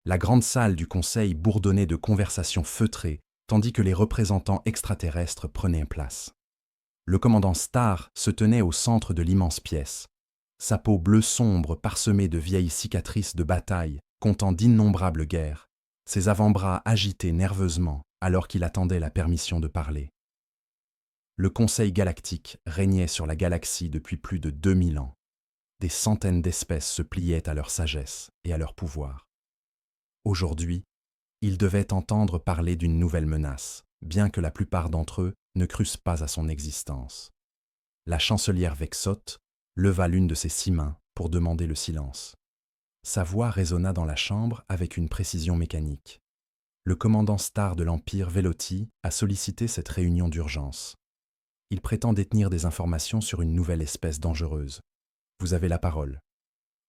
La grande salle du conseil bourdonnait de conversations feutrées, tandis que les représentants extraterrestres prenaient place. Le commandant Starr se tenait au centre de l'immense pièce. Sa peau bleue sombre parsemée de vieilles cicatrices de bataille, comptant d'innombrables guerres, ses avant-bras agités nerveusement alors qu'il attendait la permission de parler. Le Conseil galactique régnait sur la galaxie depuis plus de 2000 ans. Des centaines d'espèces se pliaient à leur sagesse et à leur pouvoir. Aujourd'hui, ils devaient entendre parler d'une nouvelle menace, bien que la plupart d'entre eux ne crussent pas à son existence. La chancelière Vexote leva l'une de ses 6 mains pour demander le silence. Sa voix résonna dans la chambre avec une précision mécanique. Le commandant Starr de l'Empire Velotti a sollicité cette réunion d'urgence. Il prétend détenir des informations sur une nouvelle espèce dangereuse. Vous avez la parole.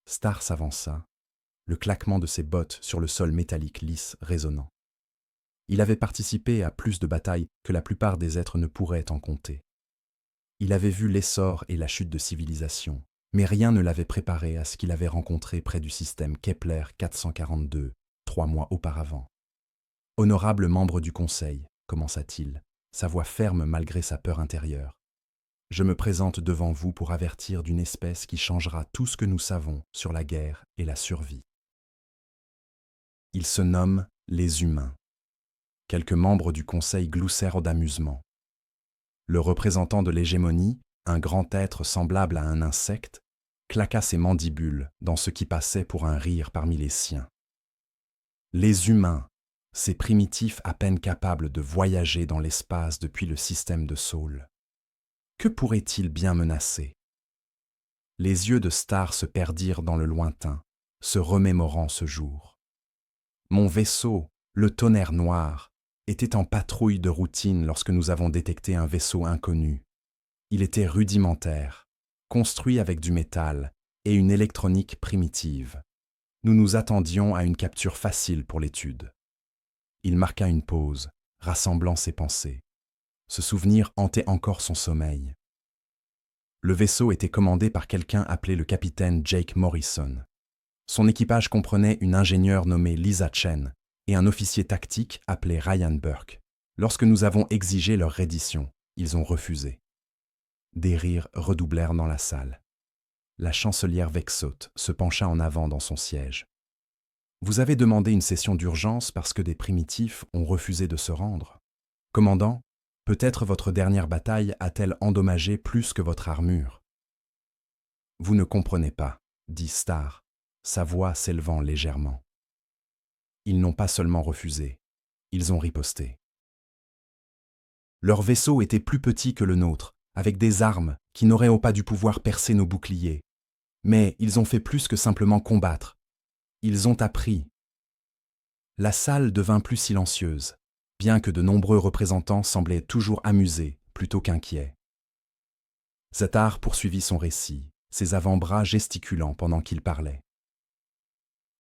Starr s'avança, le claquement de ses bottes sur le sol métallique lisse résonnant. Il avait participé à plus de batailles que la plupart des êtres ne pourraient en compter. Il avait vu l'essor et la chute de civilisation, mais rien ne l'avait préparé à ce qu'il avait rencontré près du système Kepler 442, 3 mois auparavant. « Honorable membre du Conseil, commença-t-il, sa voix ferme malgré sa peur intérieure. Je me présente devant vous pour avertir d'une espèce qui changera tout ce que nous savons sur la guerre et la survie. Ils se nomment les humains. Quelques membres du Conseil gloussèrent d'amusement. Le représentant de l'hégémonie, un grand être semblable à un insecte, claqua ses mandibules dans ce qui passait pour un rire parmi les siens. Les humains, ces primitifs à peine capables de voyager dans l'espace depuis le système de Saul. Que pourrait-il bien menacer? Les yeux de Starr se perdirent dans le lointain, se remémorant ce jour. Mon vaisseau, le tonnerre noir, était en patrouille de routine lorsque nous avons détecté un vaisseau inconnu. Il était rudimentaire, construit avec du métal et une électronique primitive. Nous nous attendions à une capture facile pour l'étude. Il marqua une pause, rassemblant ses pensées. Ce souvenir hantait encore son sommeil. Le vaisseau était commandé par quelqu'un appelé le capitaine Jake Morrison. Son équipage comprenait une ingénieure nommée Lisa Chen et un officier tactique appelé Ryan Burke. Lorsque nous avons exigé leur reddition, ils ont refusé. Des rires redoublèrent dans la salle. La chancelière Vexote se pencha en avant dans son siège. Vous avez demandé une session d'urgence parce que des primitifs ont refusé de se rendre. Commandant, peut-être votre dernière bataille a-t-elle endommagé plus que votre armure. Vous ne comprenez pas, dit Starr, sa voix s'élevant légèrement. Ils n'ont pas seulement refusé, ils ont riposté. Leur vaisseau était plus petit que le nôtre, avec des armes qui n'auraient pas dû pouvoir percer nos boucliers. Mais ils ont fait plus que simplement combattre. Ils ont appris. La salle devint plus silencieuse, bien que de nombreux représentants semblaient toujours amusés plutôt qu'inquiets. Zatar poursuivit son récit, ses avant-bras gesticulant pendant qu'il parlait.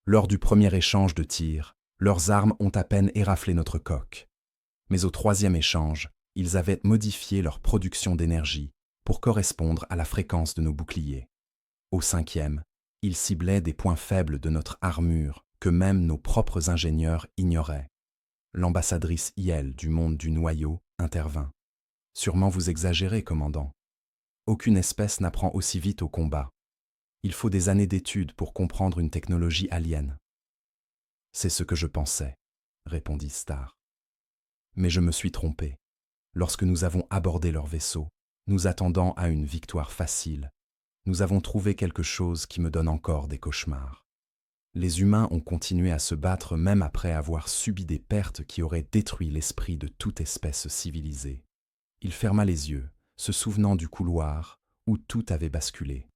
Lors du premier échange de tirs, leurs armes ont à peine éraflé notre coque. Mais au 3e échange, ils avaient modifié leur production d'énergie pour correspondre à la fréquence de nos boucliers. Au 5e, ils ciblaient des points faibles de notre armure que même nos propres ingénieurs ignoraient. L'ambassadrice Iel du monde du noyau intervint. « Sûrement vous exagérez, commandant. Aucune espèce n'apprend aussi vite au combat. Il faut des années d'études pour comprendre une technologie alien. » « C'est ce que je pensais, » répondit Starr. « Mais je me suis trompé. Lorsque nous avons abordé leur vaisseau, nous attendant à une victoire facile, nous avons trouvé quelque chose qui me donne encore des cauchemars. Les humains ont continué à se battre même après avoir subi des pertes qui auraient détruit l'esprit de toute espèce civilisée. » Il ferma les yeux, se souvenant du couloir où tout avait basculé.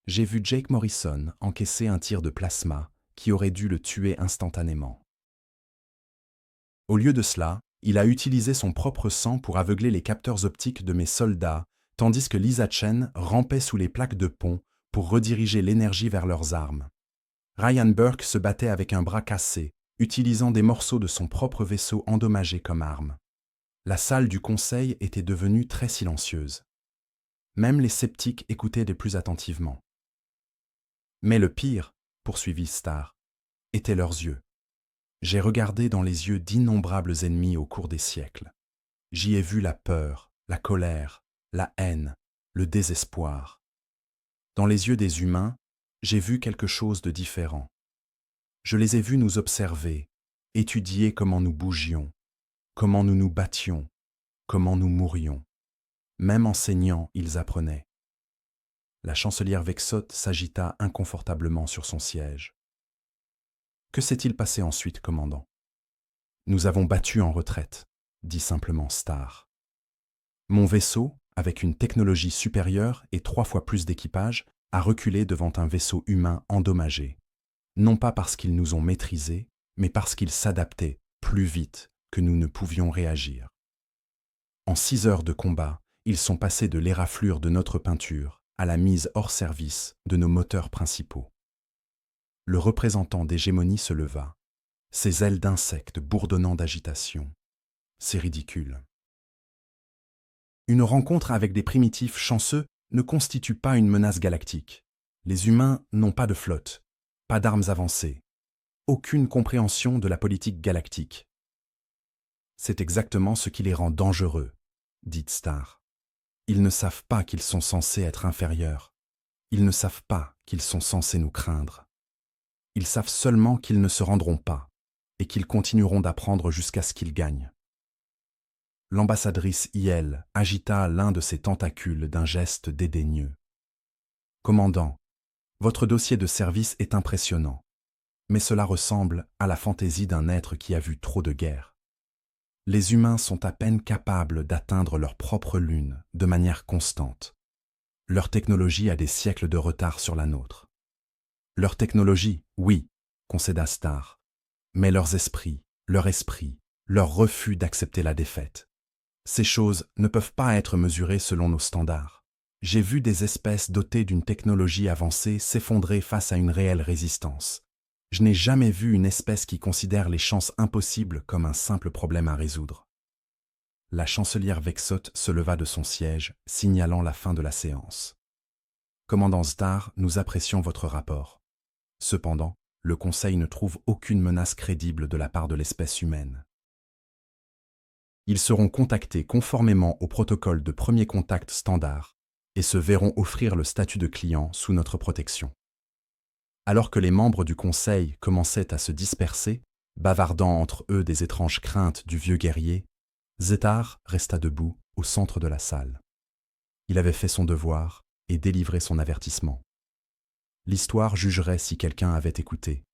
« J'ai vu Jake Morrison encaisser un tir de plasma qui aurait dû le tuer instantanément. Au lieu de cela, il a utilisé son propre sang pour aveugler les capteurs optiques de mes soldats, tandis que Lisa Chen rampait sous les plaques de pont pour rediriger l'énergie vers leurs armes. Ryan Burke se battait avec un bras cassé, utilisant des morceaux de son propre vaisseau endommagé comme arme. La salle du conseil était devenue très silencieuse. Même les sceptiques écoutaient de plus attentivement. Mais le pire, poursuivit Starr, étaient leurs yeux. J'ai regardé dans les yeux d'innombrables ennemis au cours des siècles. J'y ai vu la peur, la colère, la haine, le désespoir. Dans les yeux des humains, j'ai vu quelque chose de différent. Je les ai vus nous observer, étudier comment nous bougions, comment nous nous battions, comment nous mourions. Même en saignant, ils apprenaient. La chancelière Vexot s'agita inconfortablement sur son siège. Que s'est-il passé ensuite, commandant? Nous avons battu en retraite, dit simplement Starr. Mon vaisseau, avec une technologie supérieure et 3 fois plus d'équipage, a reculé devant un vaisseau humain endommagé. Non pas parce qu'ils nous ont maîtrisés, mais parce qu'ils s'adaptaient plus vite que nous ne pouvions réagir. En 6 heures de combat, ils sont passés de l'éraflure de notre peinture à la mise hors service de nos moteurs principaux. Le représentant d'hégémonie se leva, ses ailes d'insecte bourdonnant d'agitation. C'est ridicule. Une rencontre avec des primitifs chanceux ne constitue pas une menace galactique. Les humains n'ont pas de flotte, pas d'armes avancées, aucune compréhension de la politique galactique. C'est exactement ce qui les rend dangereux, dit Starr. Ils ne savent pas qu'ils sont censés être inférieurs. Ils ne savent pas qu'ils sont censés nous craindre. Ils savent seulement qu'ils ne se rendront pas et qu'ils continueront d'apprendre jusqu'à ce qu'ils gagnent. L'ambassadrice Iel agita l'un de ses tentacules d'un geste dédaigneux. « Commandant, votre dossier de service est impressionnant, mais cela ressemble à la fantaisie d'un être qui a vu trop de guerres. Les humains sont à peine capables d'atteindre leur propre lune de manière constante. Leur technologie a des siècles de retard sur la nôtre. Leur technologie, oui, concéda Starr, mais leurs esprits, leur refus d'accepter la défaite. Ces choses ne peuvent pas être mesurées selon nos standards. J'ai vu des espèces dotées d'une technologie avancée s'effondrer face à une réelle résistance. Je n'ai jamais vu une espèce qui considère les chances impossibles comme un simple problème à résoudre. » La chancelière Vexot se leva de son siège, signalant la fin de la séance. « Commandant Starr, nous apprécions votre rapport. Cependant, le Conseil ne trouve aucune menace crédible de la part de l'espèce humaine. Ils seront contactés conformément au protocole de premier contact standard et se verront offrir le statut de client sous notre protection. » Alors que les membres du Conseil commençaient à se disperser, bavardant entre eux des étranges craintes du vieux guerrier, Zetar resta debout au centre de la salle. Il avait fait son devoir et délivré son avertissement. L'histoire jugerait si quelqu'un avait écouté.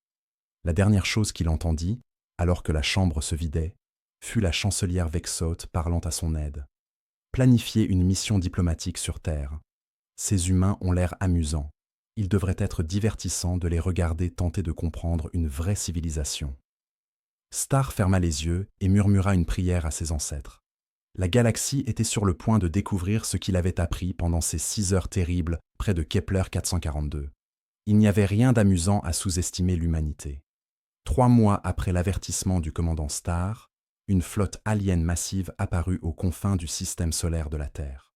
La dernière chose qu'il entendit, alors que la chambre se vidait, fut la chancelière Vexot parlant à son aide. Planifier une mission diplomatique sur Terre. Ces humains ont l'air amusants. Il devrait être divertissant de les regarder tenter de comprendre une vraie civilisation. Starr ferma les yeux et murmura une prière à ses ancêtres. La galaxie était sur le point de découvrir ce qu'il avait appris pendant ces 6 heures terribles près de Kepler 442. Il n'y avait rien d'amusant à sous-estimer l'humanité. 3 mois après l'avertissement du commandant Starr, une flotte alien massive apparut aux confins du système solaire de la Terre.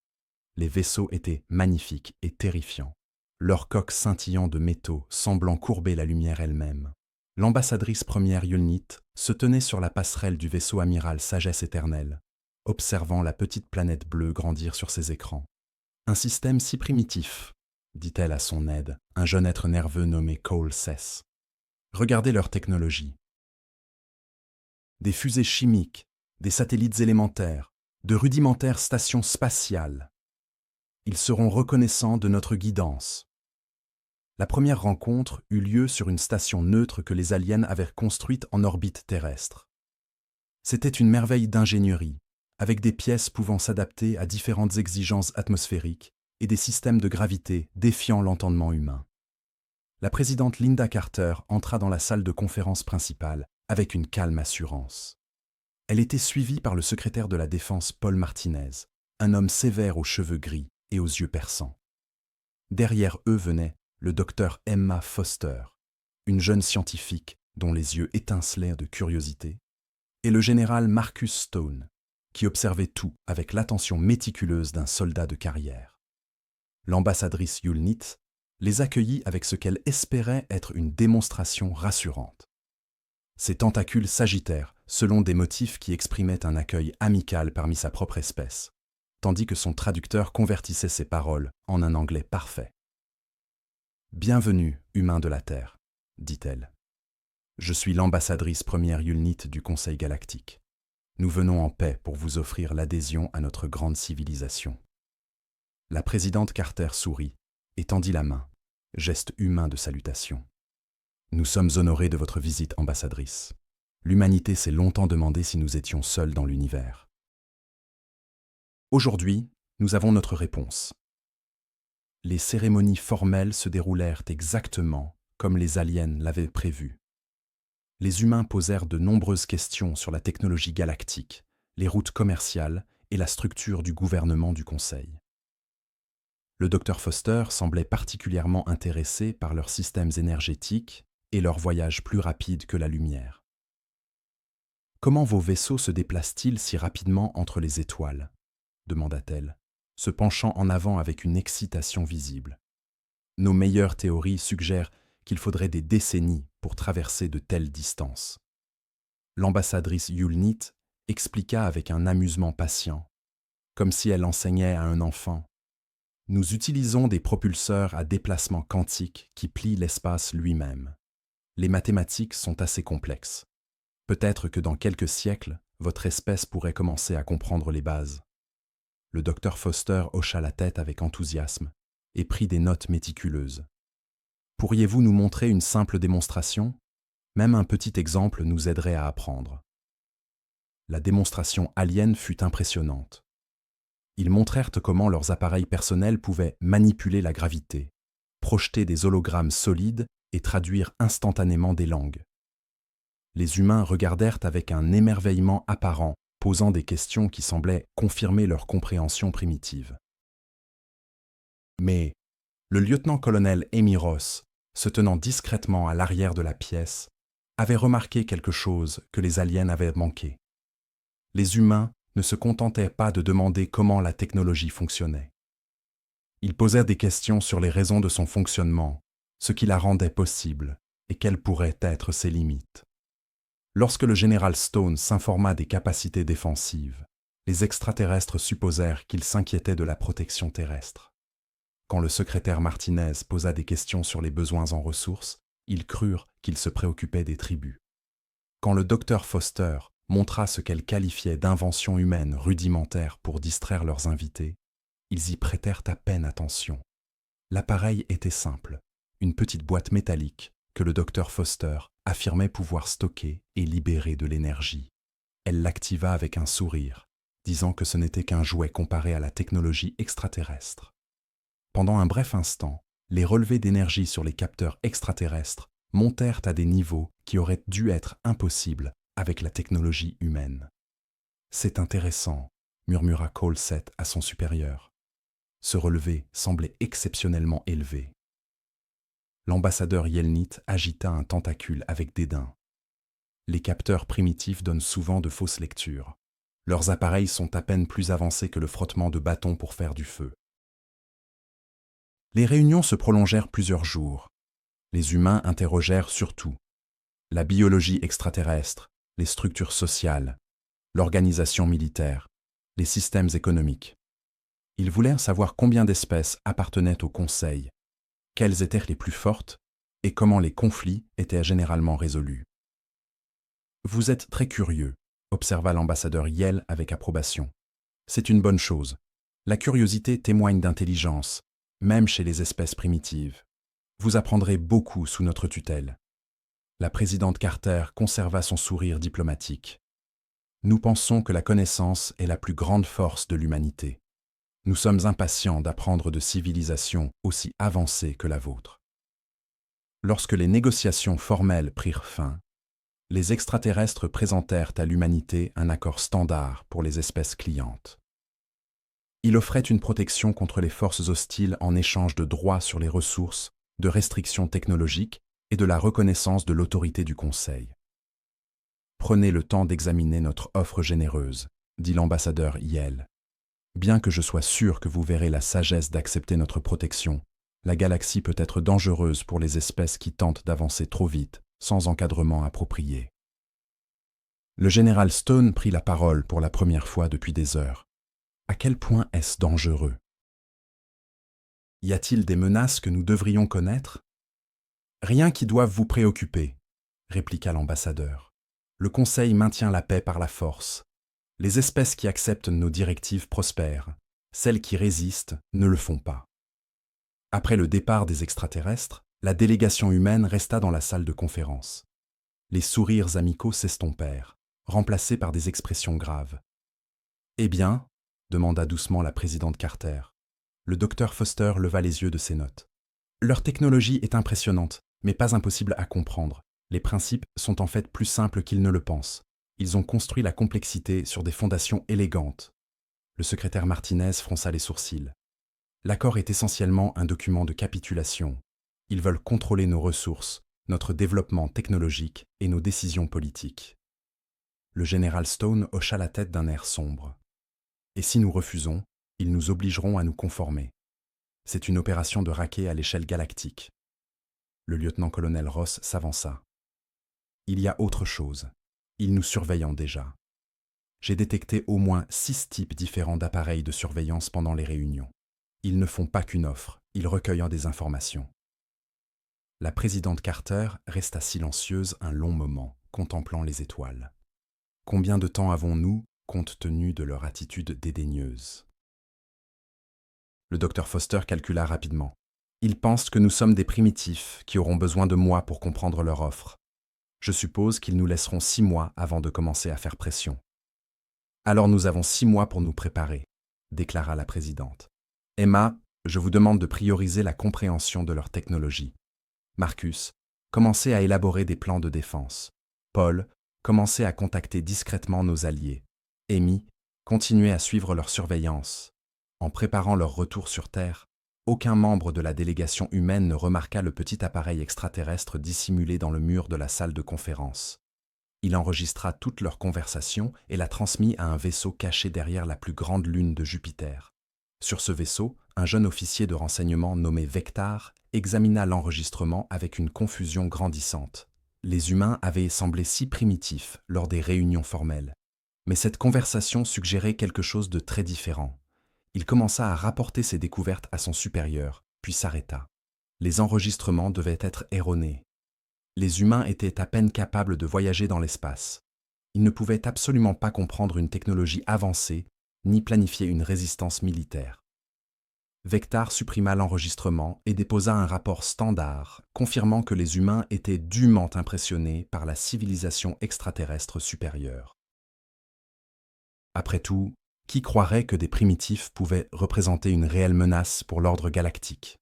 Les vaisseaux étaient magnifiques et terrifiants, leurs coques scintillant de métaux semblant courber la lumière elle-même. L'ambassadrice première Yulnit se tenait sur la passerelle du vaisseau amiral Sagesse éternelle, observant la petite planète bleue grandir sur ses écrans. « Un système si primitif », dit-elle à son aide, un jeune être nerveux nommé Cole Sess. « Regardez leur technologie. Des fusées chimiques, des satellites élémentaires, de rudimentaires stations spatiales. Ils seront reconnaissants de notre guidance. » La première rencontre eut lieu sur une station neutre que les aliens avaient construite en orbite terrestre. C'était une merveille d'ingénierie, avec des pièces pouvant s'adapter à différentes exigences atmosphériques et des systèmes de gravité défiant l'entendement humain. La présidente Linda Carter entra dans la salle de conférence principale avec une calme assurance. Elle était suivie par le secrétaire de la Défense Paul Martinez, un homme sévère aux cheveux gris et aux yeux perçants. Derrière eux venait le docteur Emma Foster, une jeune scientifique dont les yeux étincelaient de curiosité, et le général Marcus Stone, qui observait tout avec l'attention méticuleuse d'un soldat de carrière. L'ambassadrice Yulnit les accueillit avec ce qu'elle espérait être une démonstration rassurante. Ses tentacules s'agitèrent selon des motifs qui exprimaient un accueil amical parmi sa propre espèce, tandis que son traducteur convertissait ses paroles en un anglais parfait. « Bienvenue, humains de la Terre, dit-elle. Je suis l'ambassadrice première Yulnite du Conseil galactique. Nous venons en paix pour vous offrir l'adhésion à notre grande civilisation. » La présidente Carter sourit et tendit la main, geste humain de salutation. « Nous sommes honorés de votre visite, ambassadrice. L'humanité s'est longtemps demandé si nous étions seuls dans l'univers. Aujourd'hui, nous avons notre réponse. Les cérémonies formelles se déroulèrent exactement comme les aliens l'avaient prévu. Les humains posèrent de nombreuses questions sur la technologie galactique, les routes commerciales et la structure du gouvernement du Conseil. Le docteur Foster semblait particulièrement intéressé par leurs systèmes énergétiques et leur voyage plus rapide que la lumière. « Comment vos vaisseaux se déplacent-ils si rapidement entre les étoiles ?» demanda-t-elle, se penchant en avant avec une excitation visible. « Nos meilleures théories suggèrent qu'il faudrait des décennies pour traverser de telles distances. » L'ambassadrice Yulnite expliqua avec un amusement patient, comme si elle enseignait à un enfant. « Nous utilisons des propulseurs à déplacement quantique qui plient l'espace lui-même. Les mathématiques sont assez complexes. Peut-être que dans quelques siècles, votre espèce pourrait commencer à comprendre les bases. » Le docteur Foster hocha la tête avec enthousiasme et prit des notes méticuleuses. « Pourriez-vous nous montrer une simple démonstration ? Même un petit exemple nous aiderait à apprendre. » La démonstration alien fut impressionnante. Ils montrèrent comment leurs appareils personnels pouvaient manipuler la gravité, projeter des hologrammes solides et traduire instantanément des langues. Les humains regardèrent avec un émerveillement apparent, posant des questions qui semblaient confirmer leur compréhension primitive. Mais le lieutenant-colonel Amy Ross, se tenant discrètement à l'arrière de la pièce, avait remarqué quelque chose que les aliens avaient manqué. Les humains ne se contentaient pas de demander comment la technologie fonctionnait. Ils posèrent des questions sur les raisons de son fonctionnement, ce qui la rendait possible et quelles pourraient être ses limites. Lorsque le général Stone s'informa des capacités défensives, les extraterrestres supposèrent qu'il s'inquiétait de la protection terrestre. Quand le secrétaire Martinez posa des questions sur les besoins en ressources, ils crurent qu'il se préoccupait des tribus. Quand le docteur Foster montra ce qu'elle qualifiait d'inventions humaines rudimentaires pour distraire leurs invités, ils y prêtèrent à peine attention. L'appareil était simple, une petite boîte métallique que le docteur Foster affirmait pouvoir stocker et libérer de l'énergie. Elle l'activa avec un sourire, disant que ce n'était qu'un jouet comparé à la technologie extraterrestre. Pendant un bref instant, les relevés d'énergie sur les capteurs extraterrestres montèrent à des niveaux qui auraient dû être impossibles avec la technologie humaine. « C'est intéressant », murmura Coulsett à son supérieur. Ce relevé semblait exceptionnellement élevé. L'ambassadeur Yelnite agita un tentacule avec dédain. Les capteurs primitifs donnent souvent de fausses lectures. Leurs appareils sont à peine plus avancés que le frottement de bâtons pour faire du feu. Les réunions se prolongèrent plusieurs jours. Les humains interrogèrent surtout la biologie extraterrestre, les structures sociales, l'organisation militaire, les systèmes économiques. Ils voulèrent savoir combien d'espèces appartenaient au Conseil, quelles étaient les plus fortes et comment les conflits étaient généralement résolus. « Vous êtes très curieux », observa l'ambassadeur Yell avec approbation. « C'est une bonne chose. La curiosité témoigne d'intelligence, même chez les espèces primitives. Vous apprendrez beaucoup sous notre tutelle. » La présidente Carter conserva son sourire diplomatique. « Nous pensons que la connaissance est la plus grande force de l'humanité. Nous sommes impatients d'apprendre de civilisations aussi avancées que la vôtre. » Lorsque les négociations formelles prirent fin, les extraterrestres présentèrent à l'humanité un accord standard pour les espèces clientes. Il offrait une protection contre les forces hostiles en échange de droits sur les ressources, de restrictions technologiques et de la reconnaissance de l'autorité du Conseil. « Prenez le temps d'examiner notre offre généreuse, » dit l'ambassadeur Yell. « Bien que je sois sûr que vous verrez la sagesse d'accepter notre protection, la galaxie peut être dangereuse pour les espèces qui tentent d'avancer trop vite, sans encadrement approprié. Le général Stone prit la parole pour la première fois depuis des heures. À quel point est-ce dangereux? Y a-t-il des menaces que nous devrions connaître? Rien qui doive vous préoccuper, répliqua l'ambassadeur. Le Conseil maintient la paix par la force. Les espèces qui acceptent nos directives prospèrent. Celles qui résistent ne le font pas. Après le départ des extraterrestres, la délégation humaine resta dans la salle de conférence. Les sourires amicaux s'estompèrent, remplacés par des expressions graves. « Eh bien ?» demanda doucement la présidente Carter. Le docteur Foster leva les yeux de ses notes. « Leur technologie est impressionnante, mais pas impossible à comprendre. Les principes sont en fait plus simples qu'ils ne le pensent. Ils ont construit la complexité sur des fondations élégantes. » Le secrétaire Martinez fronça les sourcils. « L'accord est essentiellement un document de capitulation. Ils veulent contrôler nos ressources, notre développement technologique et nos décisions politiques. » Le général Stone hocha la tête d'un air sombre. « Et si nous refusons, ils nous obligeront à nous conformer. C'est une opération de racket à l'échelle galactique. » Le lieutenant-colonel Ross s'avança. « Il y a autre chose. Ils nous surveillent déjà. J'ai détecté au moins 6 types différents d'appareils de surveillance pendant les réunions. Ils ne font pas qu'une offre, ils recueillent des informations. » La présidente Carter resta silencieuse un long moment, contemplant les étoiles. Combien de temps avons-nous, compte tenu de leur attitude dédaigneuse? Le docteur Foster calcula rapidement. Ils pensent que nous sommes des primitifs qui auront besoin de mois pour comprendre leur offre. Je suppose qu'ils nous laisseront 6 mois avant de commencer à faire pression. Alors nous avons 6 mois pour nous préparer, déclara la présidente. Emma, je vous demande de prioriser la compréhension de leur technologie. Marcus, commencez à élaborer des plans de défense. Paul, commencez à contacter discrètement nos alliés. Amy, continuez à suivre leur surveillance. En préparant leur retour sur Terre, aucun membre de la délégation humaine ne remarqua le petit appareil extraterrestre dissimulé dans le mur de la salle de conférence. Il enregistra toute leur conversation et la transmit à un vaisseau caché derrière la plus grande lune de Jupiter. Sur ce vaisseau, un jeune officier de renseignement nommé Vectar examina l'enregistrement avec une confusion grandissante. Les humains avaient semblé si primitifs lors des réunions formelles. Mais cette conversation suggérait quelque chose de très différent. Il commença à rapporter ses découvertes à son supérieur, puis s'arrêta. Les enregistrements devaient être erronés. Les humains étaient à peine capables de voyager dans l'espace. Ils ne pouvaient absolument pas comprendre une technologie avancée, ni planifier une résistance militaire. Vectar supprima l'enregistrement et déposa un rapport standard, confirmant que les humains étaient dûment impressionnés par la civilisation extraterrestre supérieure. Après tout, qui croirait que des primitifs pouvaient représenter une réelle menace pour l'ordre galactique?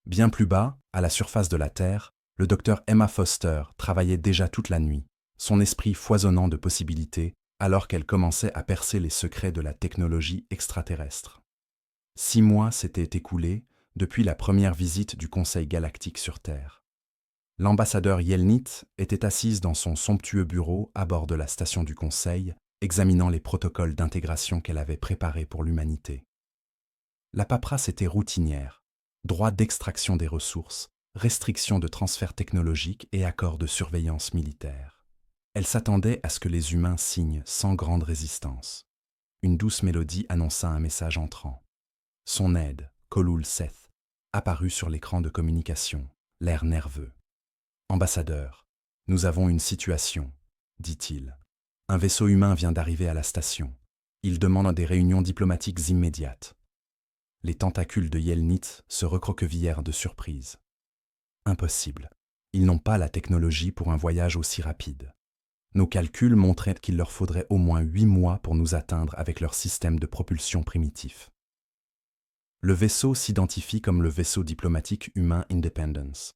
Bien plus bas, à la surface de la Terre, le docteur Emma Foster travaillait déjà toute la nuit, son esprit foisonnant de possibilités, alors qu'elle commençait à percer les secrets de la technologie extraterrestre. 6 mois s'étaient écoulés depuis la première visite du Conseil galactique sur Terre. L'ambassadeur Yelnit était assise dans son somptueux bureau à bord de la station du Conseil, examinant les protocoles d'intégration qu'elle avait préparés pour l'humanité. La paperasse était routinière, droit d'extraction des ressources, restrictions de transfert technologique et accords de surveillance militaire. Elle s'attendait à ce que les humains signent sans grande résistance. Une douce mélodie annonça un message entrant. Son aide, Kolul Seth, apparut sur l'écran de communication, l'air nerveux. « Ambassadeur, nous avons une situation, dit-il. Un vaisseau humain vient d'arriver à la station. Il demande des réunions diplomatiques immédiates. » Les tentacules de Yelnit se recroquevillèrent de surprise. Impossible. Ils n'ont pas la technologie pour un voyage aussi rapide. Nos calculs montraient qu'il leur faudrait au moins 8 mois pour nous atteindre avec leur système de propulsion primitif. Le vaisseau s'identifie comme le vaisseau diplomatique humain Independence.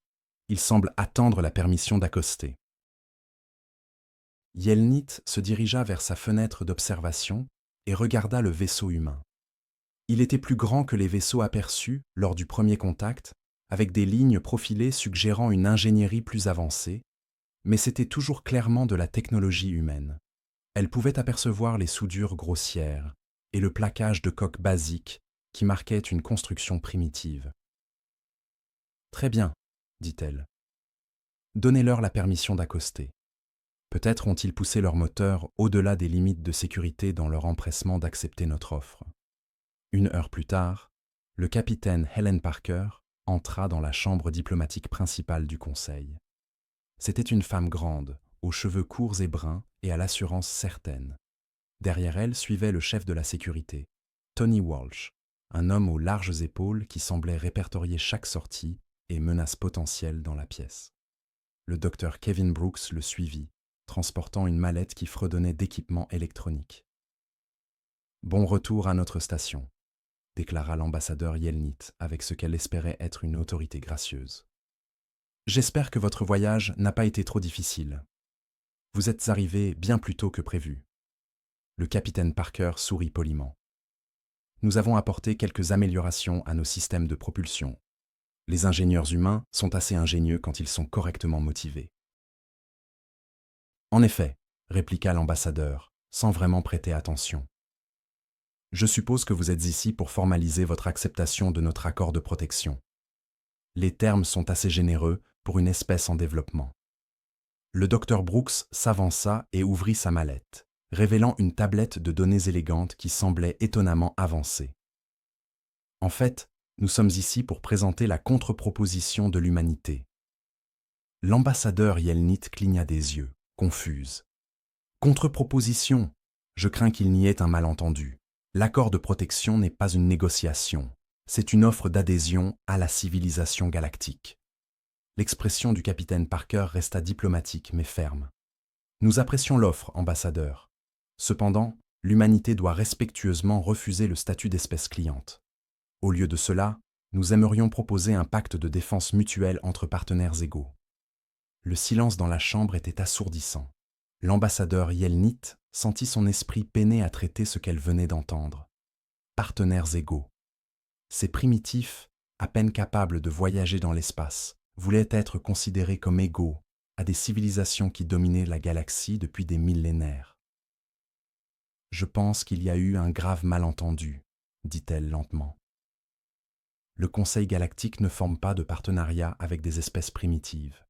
Il semble attendre la permission d'accoster. Yelnit se dirigea vers sa fenêtre d'observation et regarda le vaisseau humain. Il était plus grand que les vaisseaux aperçus lors du premier contact, avec des lignes profilées suggérant une ingénierie plus avancée, mais c'était toujours clairement de la technologie humaine. Elle pouvait apercevoir les soudures grossières et le plaquage de coques basiques qui marquaient une construction primitive. « Très bien, dit-elle. Donnez-leur la permission d'accoster. » Peut-être ont-ils poussé leur moteur au-delà des limites de sécurité dans leur empressement d'accepter notre offre. 1 heure plus tard, le capitaine Helen Parker entra dans la chambre diplomatique principale du Conseil. C'était une femme grande, aux cheveux courts et bruns et à l'assurance certaine. Derrière elle suivait le chef de la sécurité, Tony Walsh, un homme aux larges épaules qui semblait répertorier chaque sortie et menace potentielle dans la pièce. Le docteur Kevin Brooks le suivit, transportant une mallette qui fredonnait d'équipements électroniques. « Bon retour à notre station », déclara l'ambassadeur Yelnit avec ce qu'elle espérait être une autorité gracieuse. « J'espère que votre voyage n'a pas été trop difficile. Vous êtes arrivé bien plus tôt que prévu. » Le capitaine Parker sourit poliment. « Nous avons apporté quelques améliorations à nos systèmes de propulsion. Les ingénieurs humains sont assez ingénieux quand ils sont correctement motivés. » « En effet, » répliqua l'ambassadeur, sans vraiment prêter attention. « Je suppose que vous êtes ici pour formaliser votre acceptation de notre accord de protection. Les termes sont assez généreux pour une espèce en développement. » Le docteur Brooks s'avança et ouvrit sa mallette, révélant une tablette de données élégantes qui semblait étonnamment avancée. « En fait, nous sommes ici pour présenter la contre-proposition de l'humanité. » L'ambassadeur Yelnit cligna des yeux, confuse. « Contre-proposition, je crains qu'il n'y ait un malentendu. L'accord de protection n'est pas une négociation, c'est une offre d'adhésion à la civilisation galactique. » L'expression du capitaine Parker resta diplomatique mais ferme. « Nous apprécions l'offre, ambassadeur. Cependant, l'humanité doit respectueusement refuser le statut d'espèce cliente. Au lieu de cela, nous aimerions proposer un pacte de défense mutuelle entre partenaires égaux. » Le silence dans la chambre était assourdissant. L'ambassadeur Yelnit sentit son esprit peiner à traiter ce qu'elle venait d'entendre. Partenaires égaux. Ces primitifs, à peine capables de voyager dans l'espace, voulaient être considérés comme égaux à des civilisations qui dominaient la galaxie depuis des millénaires. « Je pense qu'il y a eu un grave malentendu, » dit-elle lentement. « Le Conseil galactique ne forme pas de partenariat avec des espèces primitives.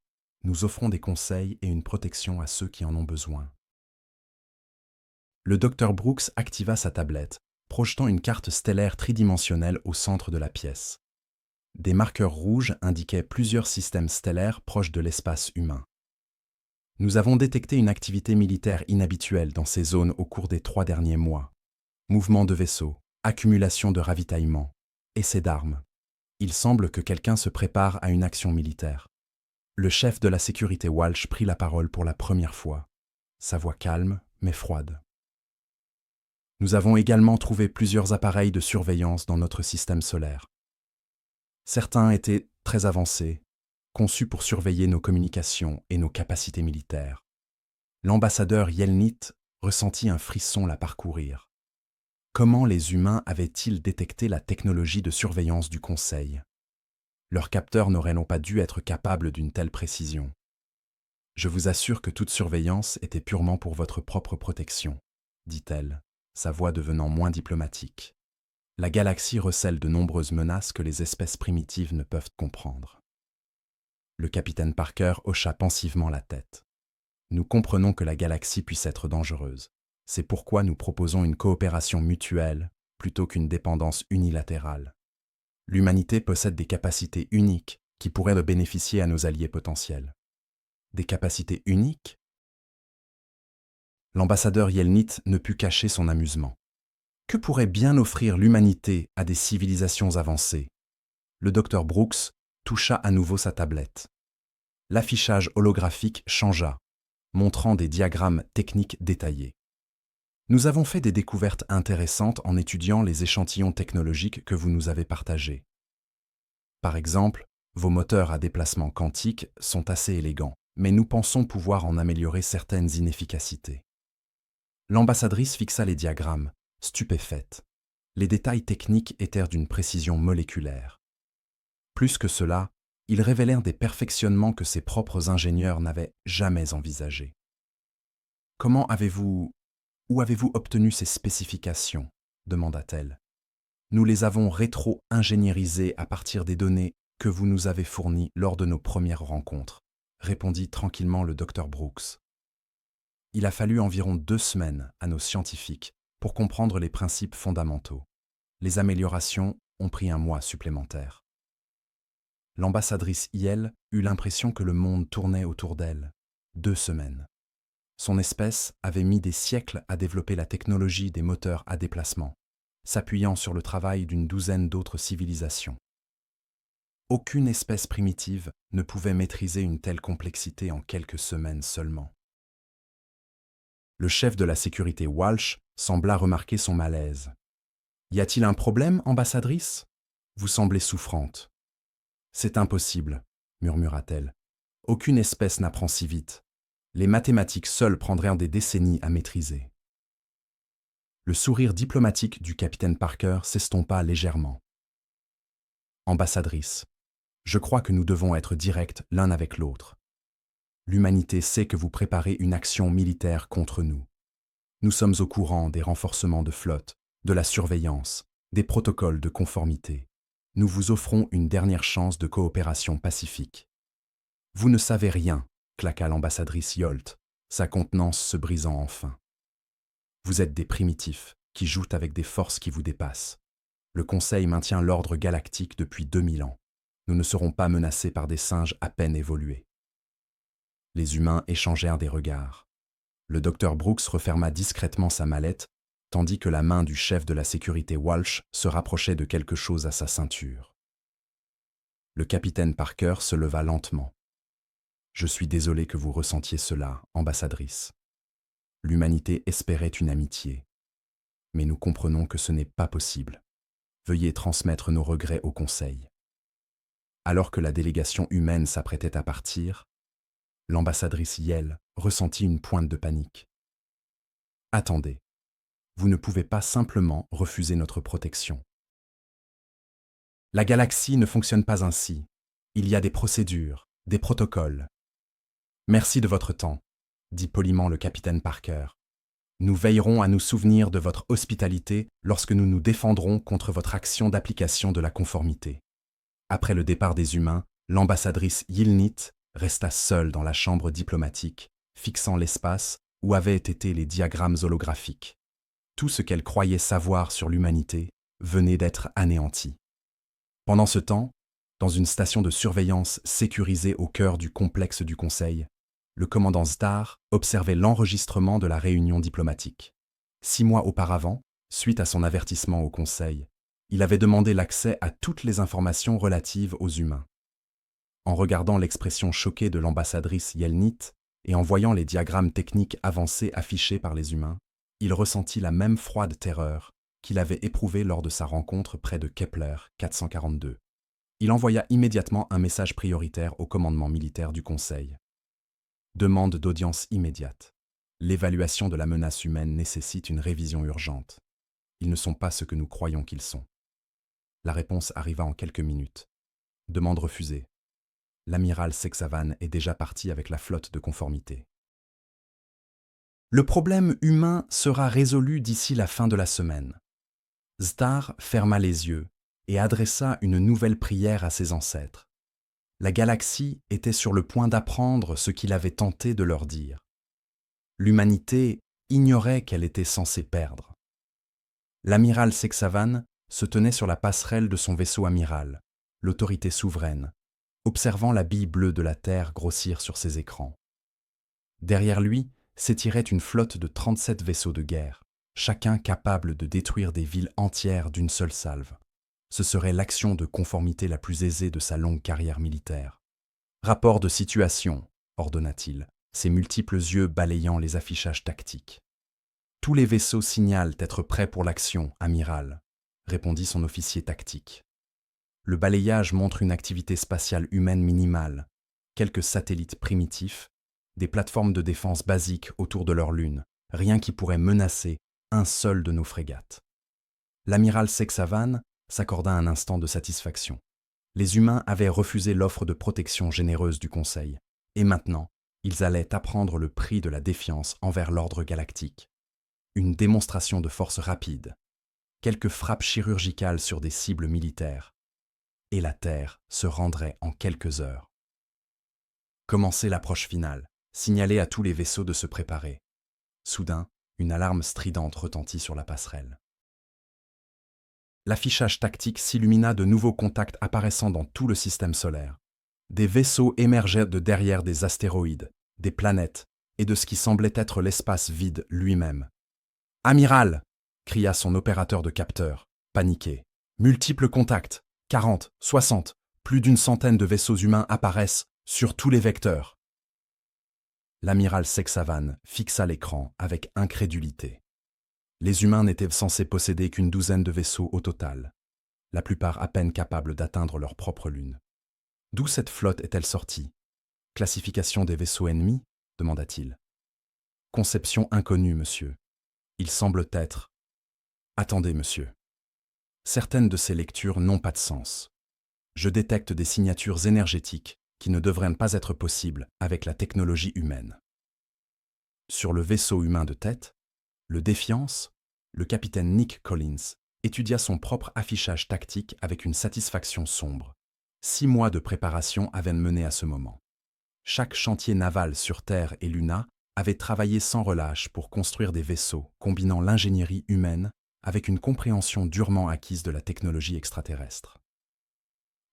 Nous offrons des conseils et une protection à ceux qui en ont besoin. » Le docteur Brooks activa sa tablette, projetant une carte stellaire tridimensionnelle au centre de la pièce. Des marqueurs rouges indiquaient plusieurs systèmes stellaires proches de l'espace humain. « Nous avons détecté une activité militaire inhabituelle dans ces zones au cours des 3 derniers mois. Mouvements de vaisseaux, accumulation de ravitaillement, essais d'armes. Il semble que quelqu'un se prépare à une action militaire. » Le chef de la sécurité Walsh prit la parole pour la première fois, sa voix calme mais froide. « Nous avons également trouvé plusieurs appareils de surveillance dans notre système solaire. Certains étaient très avancés, conçus pour surveiller nos communications et nos capacités militaires. » L'ambassadeur Yelnit ressentit un frisson la parcourir. Comment les humains avaient-ils détecté la technologie de surveillance du Conseil ? Leurs capteurs n'auraient-ils pas dû être capables d'une telle précision? « Je vous assure que toute surveillance était purement pour votre propre protection, » dit-elle, sa voix devenant moins diplomatique. « La galaxie recèle de nombreuses menaces que les espèces primitives ne peuvent comprendre. » Le capitaine Parker hocha pensivement la tête. « Nous comprenons que la galaxie puisse être dangereuse. C'est pourquoi nous proposons une coopération mutuelle plutôt qu'une dépendance unilatérale. L'humanité possède des capacités uniques qui pourraient bénéficier à nos alliés potentiels. » Des capacités uniques ? L'ambassadeur Yelnit ne put cacher son amusement. Que pourrait bien offrir l'humanité à des civilisations avancées ? Le docteur Brooks toucha à nouveau sa tablette. L'affichage holographique changea, montrant des diagrammes techniques détaillés. « Nous avons fait des découvertes intéressantes en étudiant les échantillons technologiques que vous nous avez partagés. Par exemple, vos moteurs à déplacement quantique sont assez élégants, mais nous pensons pouvoir en améliorer certaines inefficacités. » L'ambassadrice fixa les diagrammes, stupéfaite. Les détails techniques étaient d'une précision moléculaire. Plus que cela, ils révélèrent des perfectionnements que ses propres ingénieurs n'avaient jamais envisagés. « Où avez-vous obtenu ces spécifications ?» demanda-t-elle. « Nous les avons rétro-ingénierisées à partir des données que vous nous avez fournies lors de nos premières rencontres, » répondit tranquillement le docteur Brooks. Il a fallu environ 2 semaines à nos scientifiques pour comprendre les principes fondamentaux. Les améliorations ont pris un mois supplémentaire. L'ambassadrice Yel eut l'impression que le monde tournait autour d'elle. 2 semaines. Son espèce avait mis des siècles à développer la technologie des moteurs à déplacement, s'appuyant sur le travail d'une douzaine d'autres civilisations. Aucune espèce primitive ne pouvait maîtriser une telle complexité en quelques semaines seulement. Le chef de la sécurité Walsh sembla remarquer son malaise. « Y a-t-il un problème, ambassadrice ? Vous semblez souffrante. »« C'est impossible, » murmura-t-elle. « Aucune espèce n'apprend si vite. Les mathématiques seules prendraient des décennies à maîtriser. » Le sourire diplomatique du capitaine Parker s'estompa légèrement. « Ambassadrice, je crois que nous devons être directs l'un avec l'autre. L'humanité sait que vous préparez une action militaire contre nous. Nous sommes au courant des renforcements de flotte, de la surveillance, des protocoles de conformité. Nous vous offrons une dernière chance de coopération pacifique. » « Vous ne savez rien, » claqua l'ambassadrice Yolt, sa contenance se brisant enfin. « Vous êtes des primitifs qui jouent avec des forces qui vous dépassent. Le Conseil maintient l'ordre galactique depuis 2000 ans. Nous ne serons pas menacés par des singes à peine évolués. » Les humains échangèrent des regards. Le docteur Brooks referma discrètement sa mallette, tandis que la main du chef de la sécurité Walsh se rapprochait de quelque chose à sa ceinture. Le capitaine Parker se leva lentement. « Je suis désolé que vous ressentiez cela, ambassadrice. L'humanité espérait une amitié. Mais nous comprenons que ce n'est pas possible. Veuillez transmettre nos regrets au Conseil. » Alors que la délégation humaine s'apprêtait à partir, l'ambassadrice Yel ressentit une pointe de panique. « Attendez, vous ne pouvez pas simplement refuser notre protection. La galaxie ne fonctionne pas ainsi. Il y a des procédures, des protocoles. » « Merci de votre temps, » dit poliment le capitaine Parker. « Nous veillerons à nous souvenir de votre hospitalité lorsque nous nous défendrons contre votre action d'application de la conformité. » Après le départ des humains, l'ambassadrice Yilnit resta seule dans la chambre diplomatique, fixant l'espace où avaient été les diagrammes holographiques. Tout ce qu'elle croyait savoir sur l'humanité venait d'être anéanti. Pendant ce temps, dans une station de surveillance sécurisée au cœur du complexe du Conseil, le commandant Zdar observait l'enregistrement de la réunion diplomatique. 6 mois auparavant, suite à son avertissement au Conseil, il avait demandé l'accès à toutes les informations relatives aux humains. En regardant l'expression choquée de l'ambassadrice Yelnit et en voyant les diagrammes techniques avancés affichés par les humains, il ressentit la même froide terreur qu'il avait éprouvée lors de sa rencontre près de Kepler 442. Il envoya immédiatement un message prioritaire au commandement militaire du Conseil. Demande d'audience immédiate. L'évaluation de la menace humaine nécessite une révision urgente. Ils ne sont pas ce que nous croyons qu'ils sont. La réponse arriva en quelques minutes. Demande refusée. L'amiral Sexavan est déjà parti avec la flotte de conformité. Le problème humain sera résolu d'ici la fin de la semaine. Zdar ferma les yeux et adressa une nouvelle prière à ses ancêtres. La galaxie était sur le point d'apprendre ce qu'il avait tenté de leur dire. L'humanité ignorait qu'elle était censée perdre. L'amiral Sexavan se tenait sur la passerelle de son vaisseau amiral, l'autorité souveraine, observant la bille bleue de la Terre grossir sur ses écrans. Derrière lui s'étirait une flotte de 37 vaisseaux de guerre, chacun capable de détruire des villes entières d'une seule salve. Ce serait l'action de conformité la plus aisée de sa longue carrière militaire. « Rapport de situation », ordonna-t-il, ses multiples yeux balayant les affichages tactiques. « Tous les vaisseaux signalent être prêts pour l'action, amiral », répondit son officier tactique. Le balayage montre une activité spatiale humaine minimale, quelques satellites primitifs, des plateformes de défense basiques autour de leur lune, rien qui pourrait menacer un seul de nos frégates. L'amiral Sexavan s'accorda un instant de satisfaction. Les humains avaient refusé l'offre de protection généreuse du Conseil, et maintenant, ils allaient apprendre le prix de la défiance envers l'ordre galactique. Une démonstration de force rapide, quelques frappes chirurgicales sur des cibles militaires, et la Terre se rendrait en quelques heures. Commencer l'approche finale, signaler à tous les vaisseaux de se préparer. Soudain, une alarme stridente retentit sur la passerelle. L'affichage tactique s'illumina de nouveaux contacts apparaissant dans tout le système solaire. Des vaisseaux émergeaient de derrière des astéroïdes, des planètes et de ce qui semblait être l'espace vide lui-même. « Amiral !» cria son opérateur de capteur, paniqué. « Multiples contacts, 40, 60, plus d'une centaine de vaisseaux humains apparaissent sur tous les vecteurs. » L'amiral Seksavan fixa l'écran avec incrédulité. Les humains n'étaient censés posséder qu'une douzaine de vaisseaux au total, la plupart à peine capables d'atteindre leur propre lune. D'où cette flotte est-elle sortie? Classification des vaisseaux ennemis? Demanda-t-il. Conception inconnue, monsieur. Il semble être... Attendez, monsieur. Certaines de ces lectures n'ont pas de sens. Je détecte des signatures énergétiques qui ne devraient pas être possibles avec la technologie humaine. Sur le vaisseau humain de tête, le Défiance, le capitaine Nick Collins étudia son propre affichage tactique avec une satisfaction sombre. 6 mois de préparation avaient mené à ce moment. Chaque chantier naval sur Terre et Luna avait travaillé sans relâche pour construire des vaisseaux combinant l'ingénierie humaine avec une compréhension durement acquise de la technologie extraterrestre.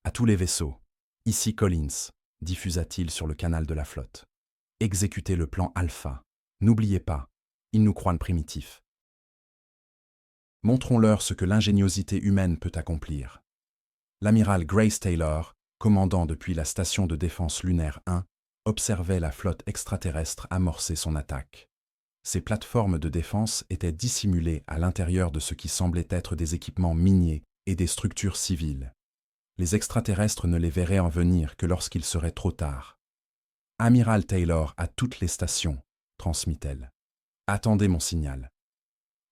À tous les vaisseaux, ici Collins, diffusa-t-il sur le canal de la flotte. Exécutez le plan Alpha. N'oubliez pas, ils nous croient primitifs. Montrons-leur ce que l'ingéniosité humaine peut accomplir. L'amiral Grace Taylor, commandant depuis la station de défense lunaire 1, observait la flotte extraterrestre amorcer son attaque. Ces plateformes de défense étaient dissimulées à l'intérieur de ce qui semblait être des équipements miniers et des structures civiles. Les extraterrestres ne les verraient en venir que lorsqu'il serait trop tard. « Amiral Taylor à toutes les stations », transmit-elle. « Attendez mon signal.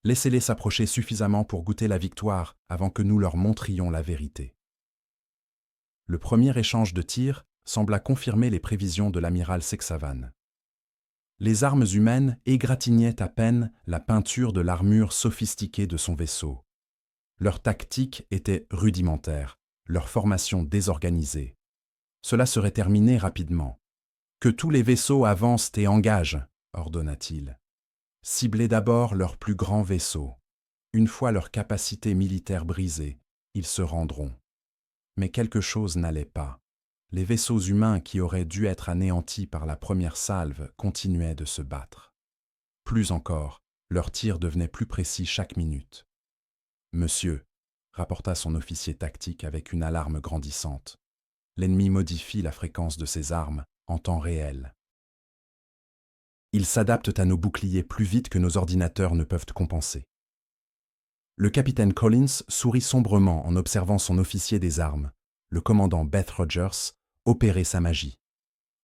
Laissez-les s'approcher suffisamment pour goûter la victoire avant que nous leur montrions la vérité. » Le premier échange de tirs sembla confirmer les prévisions de l'amiral Seksavan. Les armes humaines égratignaient à peine la peinture de l'armure sophistiquée de son vaisseau. Leur tactique était rudimentaire, leur formation désorganisée. Cela serait terminé rapidement. « Que tous les vaisseaux avancent et engagent », ordonna-t-il. « Ciblez d'abord leurs plus grands vaisseaux. Une fois leur capacité militaire brisée, ils se rendront. » Mais quelque chose n'allait pas. Les vaisseaux humains qui auraient dû être anéantis par la première salve continuaient de se battre. Plus encore, leurs tirs devenaient plus précis chaque minute. « Monsieur », rapporta son officier tactique avec une alarme grandissante, « l'ennemi modifie la fréquence de ses armes en temps réel. Ils s'adaptent à nos boucliers plus vite que nos ordinateurs ne peuvent compenser. » Le capitaine Collins sourit sombrement en observant son officier des armes, le commandant Beth Rogers, opérer sa magie.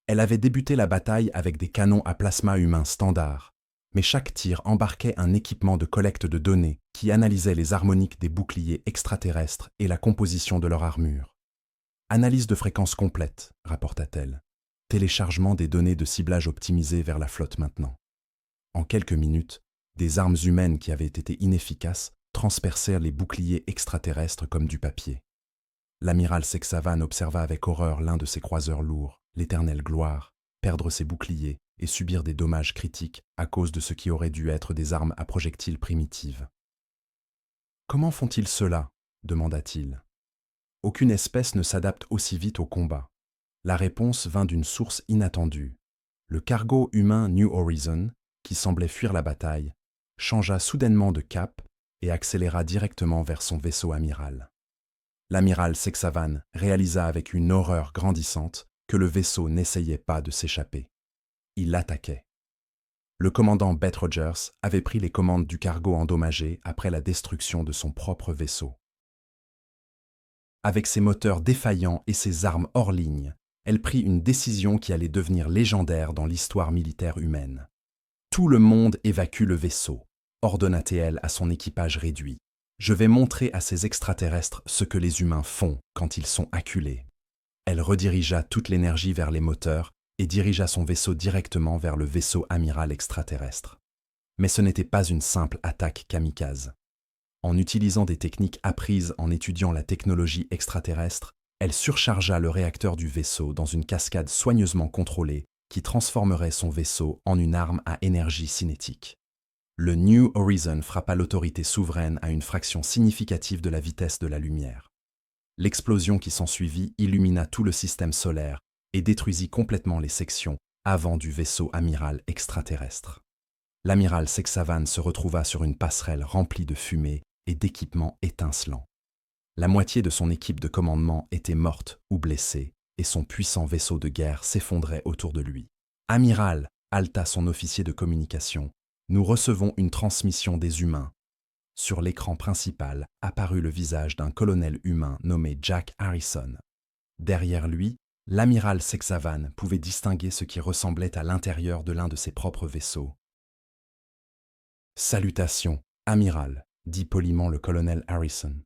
Elle avait débuté la bataille avec des canons à plasma humain standard, mais chaque tir embarquait un équipement de collecte de données qui analysait les harmoniques des boucliers extraterrestres et la composition de leur armure. « Analyse de fréquence complète », rapporta-t-elle. « Téléchargement des données de ciblage optimisées vers la flotte maintenant. » En quelques minutes, des armes humaines qui avaient été inefficaces transpercèrent les boucliers extraterrestres comme du papier. L'amiral Seksavan observa avec horreur l'un de ses croiseurs lourds, l'éternelle gloire, perdre ses boucliers et subir des dommages critiques à cause de ce qui aurait dû être des armes à projectiles primitives. « Comment font-ils cela ?» demanda-t-il. « Aucune espèce ne s'adapte aussi vite au combat. » La réponse vint d'une source inattendue. Le cargo humain New Horizon, qui semblait fuir la bataille, changea soudainement de cap et accéléra directement vers son vaisseau amiral. L'amiral Seksavan réalisa avec une horreur grandissante que le vaisseau n'essayait pas de s'échapper. Il l'attaquait. Le commandant Beth Rogers avait pris les commandes du cargo endommagé après la destruction de son propre vaisseau. Avec ses moteurs défaillants et ses armes hors ligne, elle prit une décision qui allait devenir légendaire dans l'histoire militaire humaine. « Tout le monde évacue le vaisseau », ordonna-t-elle à son équipage réduit. « Je vais montrer à ces extraterrestres ce que les humains font quand ils sont acculés. » Elle redirigea toute l'énergie vers les moteurs et dirigea son vaisseau directement vers le vaisseau amiral extraterrestre. Mais ce n'était pas une simple attaque kamikaze. En utilisant des techniques apprises en étudiant la technologie extraterrestre, elle surchargea le réacteur du vaisseau dans une cascade soigneusement contrôlée qui transformerait son vaisseau en une arme à énergie cinétique. Le New Horizon frappa l'autorité souveraine à une fraction significative de la vitesse de la lumière. L'explosion qui s'ensuivit illumina tout le système solaire et détruisit complètement les sections avant du vaisseau amiral extraterrestre. L'amiral Sexavan se retrouva sur une passerelle remplie de fumée et d'équipements étincelants. La moitié de son équipe de commandement était morte ou blessée, et son puissant vaisseau de guerre s'effondrait autour de lui. « Amiral !» haleta son officier de communication. « Nous recevons une transmission des humains. » Sur l'écran principal apparut le visage d'un colonel humain nommé Jack Harrison. Derrière lui, l'amiral Sexavan pouvait distinguer ce qui ressemblait à l'intérieur de l'un de ses propres vaisseaux. « Salutations, amiral !» dit poliment le colonel Harrison.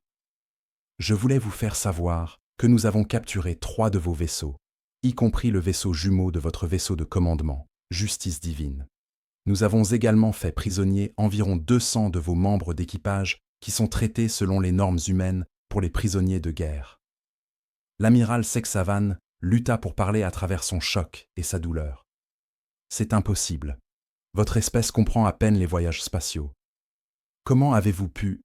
« Je voulais vous faire savoir que nous avons capturé 3 de vos vaisseaux, y compris le vaisseau jumeau de votre vaisseau de commandement, Justice Divine. Nous avons également fait prisonnier environ 200 de vos membres d'équipage qui sont traités selon les normes humaines pour les prisonniers de guerre. » L'amiral Sexavan lutta pour parler à travers son choc et sa douleur. « C'est impossible. Votre espèce comprend à peine les voyages spatiaux. Comment avez-vous pu… »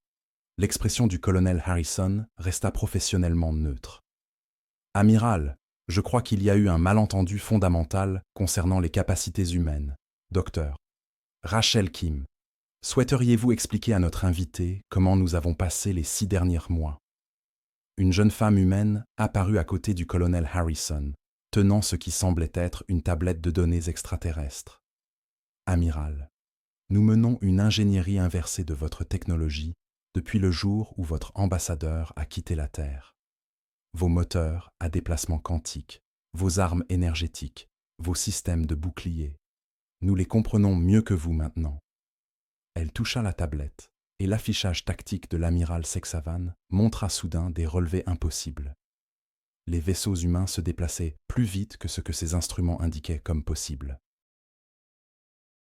L'expression du colonel Harrison resta professionnellement neutre. « Amiral, je crois qu'il y a eu un malentendu fondamental concernant les capacités humaines. Docteur. Rachel Kim, souhaiteriez-vous expliquer à notre invité comment nous avons passé les 6 derniers mois ?» Une jeune femme humaine apparut à côté du colonel Harrison, tenant ce qui semblait être une tablette de données extraterrestres. « Amiral, nous menons une ingénierie inversée de votre technologie depuis le jour où votre ambassadeur a quitté la Terre. Vos moteurs à déplacement quantique, vos armes énergétiques, vos systèmes de boucliers. Nous les comprenons mieux que vous maintenant. » Elle toucha la tablette, et l'affichage tactique de l'amiral Sexavan montra soudain des relevés impossibles. Les vaisseaux humains se déplaçaient plus vite que ce que ces instruments indiquaient comme possible.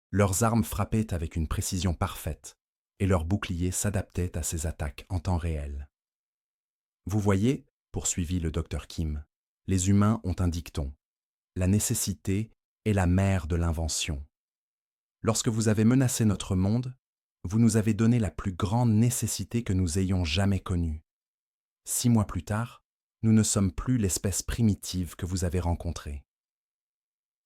Leurs armes frappaient avec une précision parfaite, et leurs boucliers s'adaptaient à ces attaques en temps réel. « Vous voyez, » poursuivit le docteur Kim, « les humains ont un dicton. La nécessité est la mère de l'invention. Lorsque vous avez menacé notre monde, vous nous avez donné la plus grande nécessité que nous ayons jamais connue. 6 mois plus tard, nous ne sommes plus l'espèce primitive que vous avez rencontrée. »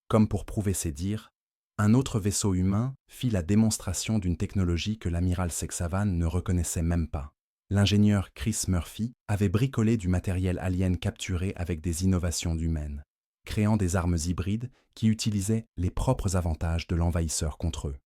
Comme pour prouver ses dires, un autre vaisseau humain fit la démonstration d'une technologie que l'amiral Sexavan ne reconnaissait même pas. L'ingénieur Chris Murphy avait bricolé du matériel alien capturé avec des innovations humaines, créant des armes hybrides qui utilisaient les propres avantages de l'envahisseur contre eux.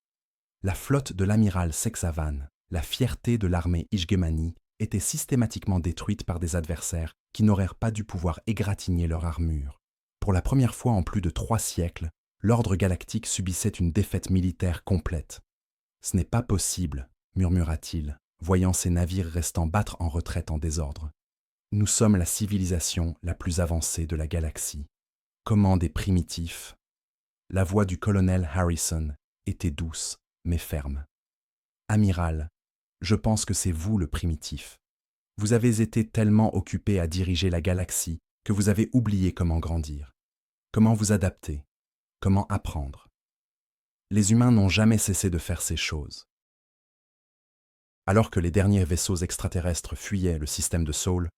La flotte de l'amiral Sexavan, la fierté de l'armée Ishgemani, était systématiquement détruite par des adversaires qui n'auraient pas dû pouvoir égratigner leur armure. Pour la première fois en plus de 3 siècles, l'ordre galactique subissait une défaite militaire complète. « Ce n'est pas possible, » murmura-t-il, voyant ses navires restant battre en retraite en désordre. « Nous sommes la civilisation la plus avancée de la galaxie. Comment des primitifs ?» La voix du colonel Harrison était douce, mais ferme. « Amiral, je pense que c'est vous le primitif. Vous avez été tellement occupé à diriger la galaxie que vous avez oublié comment grandir, comment vous adapter, comment apprendre. Les humains n'ont jamais cessé de faire ces choses. » Alors que les derniers vaisseaux extraterrestres fuyaient le système de Saul,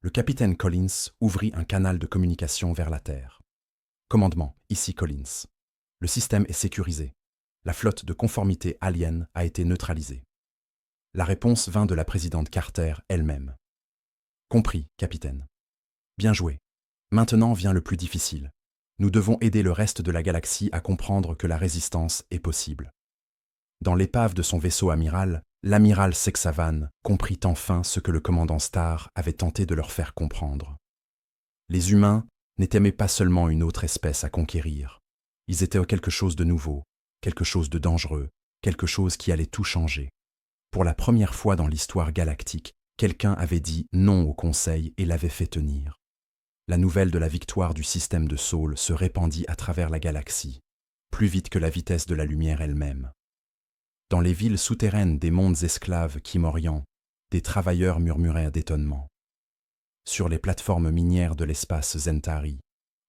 le capitaine Collins ouvrit un canal de communication vers la Terre. « Commandement, ici Collins. Le système est sécurisé. La flotte de conformité alien a été neutralisée. » La réponse vint de la présidente Carter elle-même. « Compris, capitaine. Bien joué. Maintenant vient le plus difficile. Nous devons aider le reste de la galaxie à comprendre que la résistance est possible. » Dans l'épave de son vaisseau amiral, l'amiral Sexavan comprit enfin ce que le commandant Starr avait tenté de leur faire comprendre. Les humains n'étaient pas seulement une autre espèce à conquérir. Ils étaient quelque chose de nouveau, quelque chose de dangereux, quelque chose qui allait tout changer. Pour la première fois dans l'histoire galactique, quelqu'un avait dit non au Conseil et l'avait fait tenir. La nouvelle de la victoire du système de Saul se répandit à travers la galaxie, plus vite que la vitesse de la lumière elle-même. Dans les villes souterraines des mondes esclaves Kimorian, des travailleurs murmurèrent d'étonnement. Sur les plateformes minières de l'espace Zentari,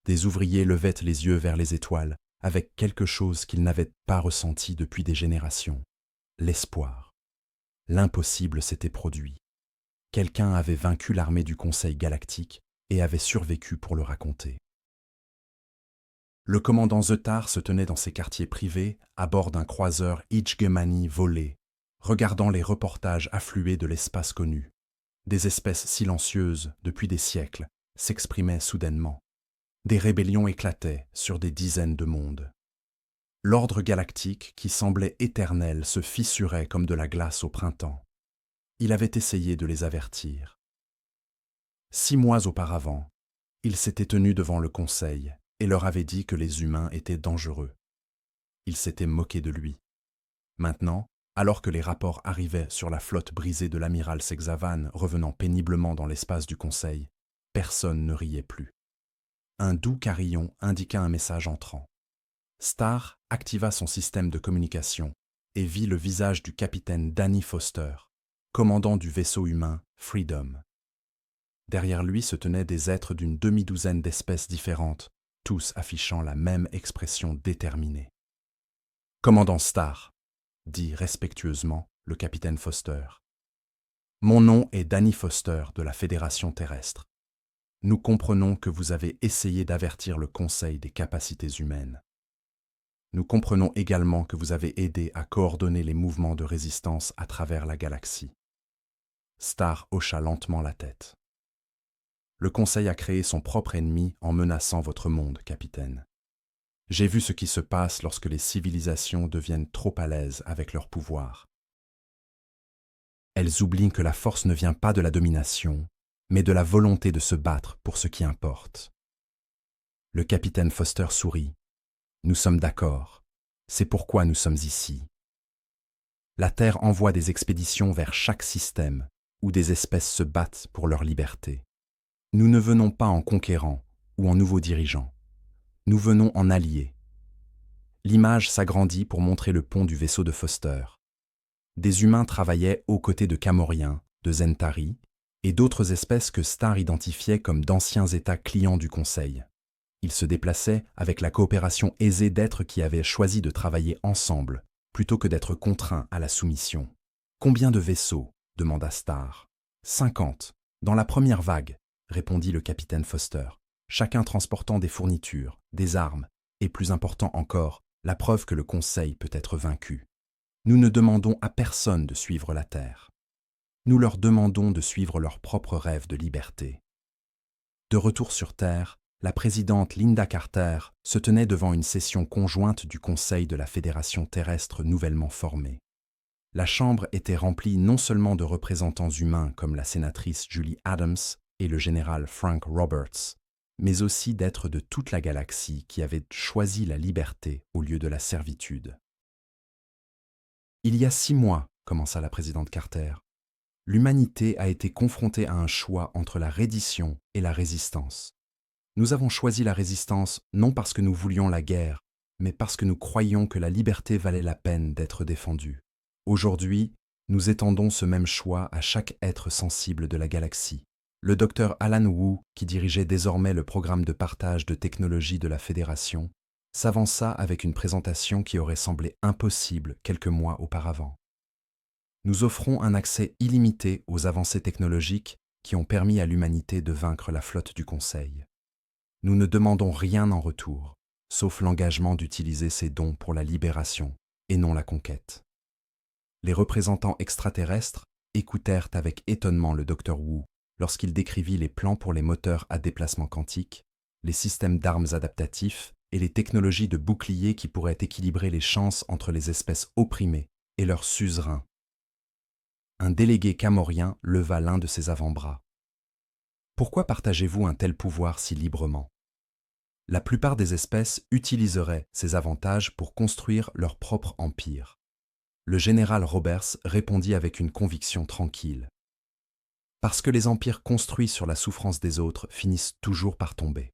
des ouvriers levaient les yeux vers les étoiles avec quelque chose qu'ils n'avaient pas ressenti depuis des générations. l'espoir. L'impossible s'était produit. Quelqu'un avait vaincu l'armée du Conseil galactique et avait survécu pour le raconter. Le commandant Zetar se tenait dans ses quartiers privés, à bord d'un croiseur Ichgemani volé, regardant les reportages affluer de l'espace connu. Des espèces silencieuses, depuis des siècles, s'exprimaient soudainement. Des rébellions éclataient sur des dizaines de mondes. L'ordre galactique, qui semblait éternel, se fissurait comme de la glace au printemps. Il avait essayé de les avertir. 6 mois auparavant, il s'était tenu devant le Conseil et leur avait dit que les humains étaient dangereux. Il s'était moqué de lui. Maintenant, alors que les rapports arrivaient sur la flotte brisée de l'amiral Sexavan revenant péniblement dans l'espace du Conseil, personne ne riait plus. Un doux carillon indiqua un message entrant. Star activa son système de communication et vit le visage du capitaine Danny Foster, commandant du vaisseau humain Freedom. Derrière lui se tenaient des êtres d'une demi-douzaine d'espèces différentes, tous affichant la même expression déterminée. « Commandant Star », dit respectueusement le capitaine Foster. « Mon nom est Danny Foster de la Fédération terrestre. Nous comprenons que vous avez essayé d'avertir le Conseil des capacités humaines. Nous comprenons également que vous avez aidé à coordonner les mouvements de résistance à travers la galaxie. » Star hocha lentement la tête. « Le Conseil a créé son propre ennemi en menaçant votre monde, capitaine. J'ai vu ce qui se passe lorsque les civilisations deviennent trop à l'aise avec leur pouvoir. Elles oublient que la force ne vient pas de la domination, mais de la volonté de se battre pour ce qui importe. » Le capitaine Foster sourit. « Nous sommes d'accord. C'est pourquoi nous sommes ici. La Terre envoie des expéditions vers chaque système où des espèces se battent pour leur liberté. Nous ne venons pas en conquérants ou en nouveaux dirigeants. Nous venons en alliés. » L'image s'agrandit pour montrer le pont du vaisseau de Foster. Des humains travaillaient aux côtés de Camoriens, de Zentari et d'autres espèces que Star identifiait comme d'anciens États clients du Conseil. Ils se déplaçaient avec la coopération aisée d'êtres qui avaient choisi de travailler ensemble plutôt que d'être contraints à la soumission. « Combien de vaisseaux » demanda Star. « 50, dans la première vague », répondit le capitaine Foster, chacun transportant des fournitures, des armes, et plus important encore, la preuve que le Conseil peut être vaincu. Nous ne demandons à personne de suivre la Terre. Nous leur demandons de suivre leur propre rêve de liberté. De retour sur Terre, la présidente Linda Carter se tenait devant une session conjointe du Conseil de la Fédération terrestre nouvellement formée. La chambre était remplie non seulement de représentants humains comme la sénatrice Julie Adams et le général Frank Roberts, mais aussi d'êtres de toute la galaxie qui avaient choisi la liberté au lieu de la servitude. « Il y a 6 mois, commença la présidente Carter, l'humanité a été confrontée à un choix entre la reddition et la résistance. Nous avons choisi la résistance non parce que nous voulions la guerre, mais parce que nous croyions que la liberté valait la peine d'être défendue. Aujourd'hui, nous étendons ce même choix à chaque être sensible de la galaxie. Le docteur Alan Wu, qui dirigeait désormais le programme de partage de technologie de la Fédération, s'avança avec une présentation qui aurait semblé impossible quelques mois auparavant. Nous offrons un accès illimité aux avancées technologiques qui ont permis à l'humanité de vaincre la flotte du Conseil. Nous ne demandons rien en retour, sauf l'engagement d'utiliser ces dons pour la libération et non la conquête. Les représentants extraterrestres écoutèrent avec étonnement le docteur Wu lorsqu'il décrivit les plans pour les moteurs à déplacement quantique, les systèmes d'armes adaptatifs et les technologies de boucliers qui pourraient équilibrer les chances entre les espèces opprimées et leurs suzerains. Un délégué camorien leva l'un de ses avant-bras. « Pourquoi partagez-vous un tel pouvoir si librement ? La plupart des espèces utiliseraient ces avantages pour construire leur propre empire. » Le général Roberts répondit avec une conviction tranquille. « Parce que les empires construits sur la souffrance des autres finissent toujours par tomber.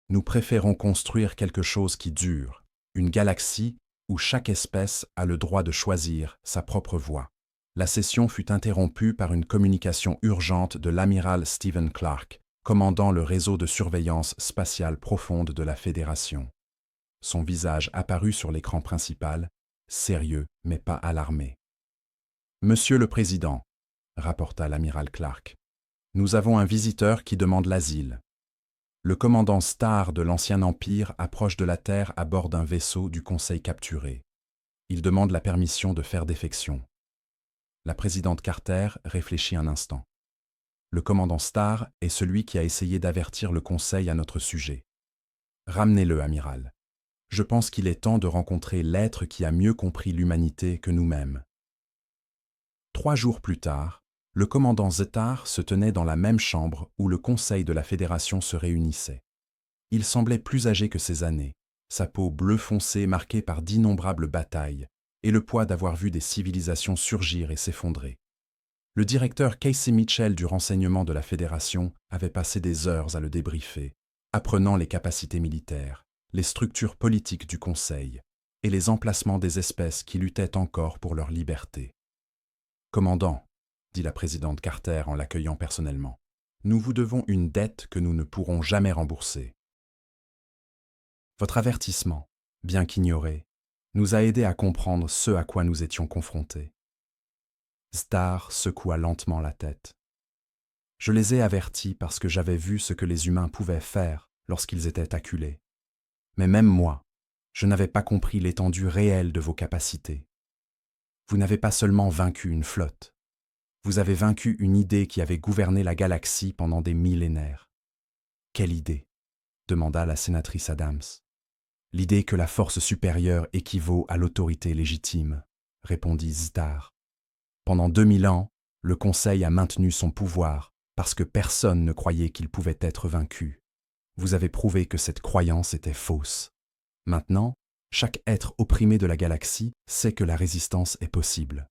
Nous préférons construire quelque chose qui dure, une galaxie où chaque espèce a le droit de choisir sa propre voie. » La session fut interrompue par une communication urgente de l'amiral Stephen Clark, commandant le réseau de surveillance spatiale profonde de la Fédération. Son visage apparut sur l'écran principal sérieux mais pas alarmé. « Monsieur le Président, » rapporta l'amiral Clark, « nous avons un visiteur qui demande l'asile. Le commandant Starr de l'Ancien Empire approche de la Terre à bord d'un vaisseau du Conseil capturé. Il demande la permission de faire défection. » La présidente Carter réfléchit un instant. « Le commandant Starr est celui qui a essayé d'avertir le Conseil à notre sujet. Ramenez-le, amiral. Je pense qu'il est temps de rencontrer l'être qui a mieux compris l'humanité que nous-mêmes. » 3 jours plus tard, le commandant Zetar se tenait dans la même chambre où le Conseil de la Fédération se réunissait. Il semblait plus âgé que ses années, sa peau bleu foncé marquée par d'innombrables batailles, et le poids d'avoir vu des civilisations surgir et s'effondrer. Le directeur Casey Mitchell du renseignement de la Fédération avait passé des heures à le débriefer, apprenant les capacités militaires, les structures politiques du Conseil et les emplacements des espèces qui luttaient encore pour leur liberté. « Commandant, » dit la présidente Carter en l'accueillant personnellement, « nous vous devons une dette que nous ne pourrons jamais rembourser. Votre avertissement, bien qu'ignoré, nous a aidés à comprendre ce à quoi nous étions confrontés. » Starr secoua lentement la tête. « Je les ai avertis parce que j'avais vu ce que les humains pouvaient faire lorsqu'ils étaient acculés. Mais même moi, je n'avais pas compris l'étendue réelle de vos capacités. Vous n'avez pas seulement vaincu une flotte, vous avez vaincu une idée qui avait gouverné la galaxie pendant des millénaires. » « Quelle idée ?» demanda la sénatrice Adams. « L'idée que la force supérieure équivaut à l'autorité légitime, » répondit Starr. « Pendant 2000 ans, le Conseil a maintenu son pouvoir parce que personne ne croyait qu'il pouvait être vaincu. Vous avez prouvé que cette croyance était fausse. Maintenant, chaque être opprimé de la galaxie sait que la résistance est possible. »